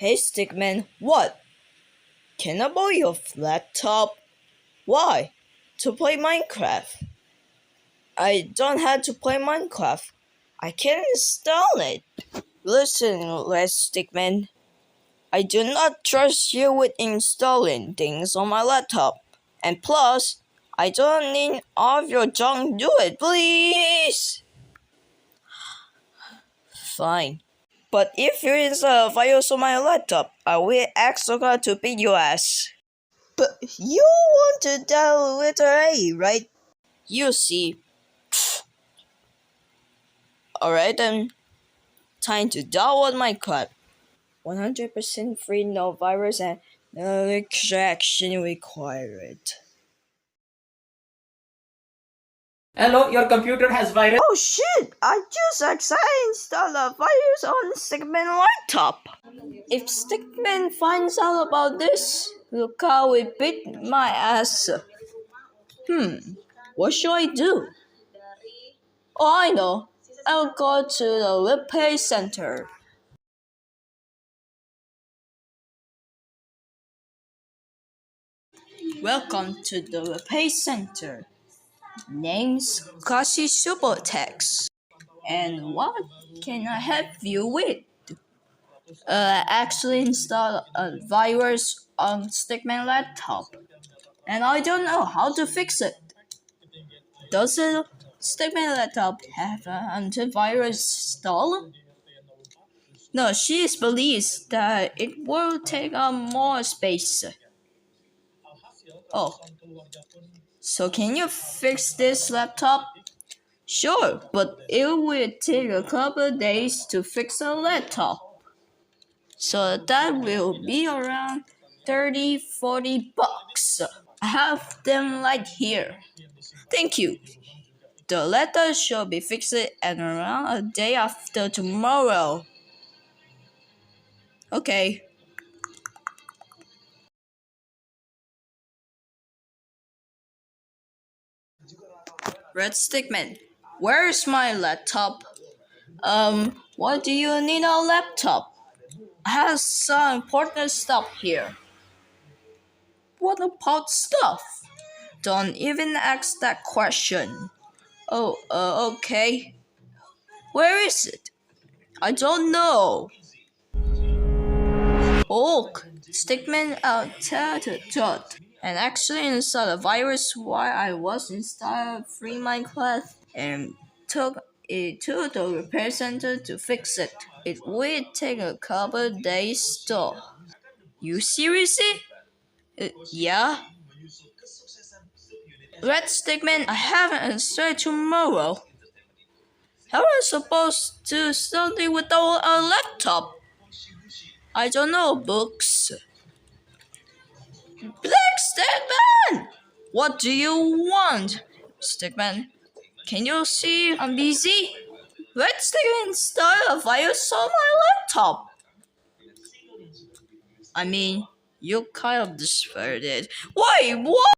Hey Stickman, what? Can I borrow your laptop? Why? To play Minecraft. I don't have to play Minecraft. I can install it. Listen, Stickman. I do not trust you with installing things on my laptop. And plus, I don't need all of your junk. Do it, please! Fine. But if you install a virus on my laptop, I will ask Soka to beat your ass. But you want to dial letter A, right? You see. Alright then. Time to download Minecraft. 100% free, no virus, and no extraction required. Hello, your computer has virus. Oh shit! I just accidentally installed a virus on Stickman laptop. If Stickman finds out about this, Luca will beat my ass. What should I do? Oh, I know. I'll go to the repair center. Welcome to the repair center. Name's Kashi Supertex. And what can I help you with? I actually installed a virus on Stickman laptop, and I don't know how to fix it. Does a Stickman laptop have an antivirus installed? No, she believes that it will take up more space. Oh, so can you fix this laptop? Sure, but it will take a couple days to fix a laptop. So that will be around 30-40 bucks. I have them right here. Thank you. The letter should be fixed at around a day after tomorrow. Okay. Red Stickman, where's my laptop? What do you need a laptop? I have some important stuff here. What about stuff? Don't even ask that question. Oh, okay. Where is it? I don't know. Hulk, Stickman and actually installed a virus while I was installing free Minecraft and took it to the repair center to fix it. It will take a couple days though. You seriously? Yeah. Red Stickman, I have an answer tomorrow. How am I supposed to study without a laptop? I don't know books. Black Stickman! What do you want? Stickman, can you see I'm busy? Red Stickman installed a virus on my laptop. I mean, you kind of despaired it. Wait, what?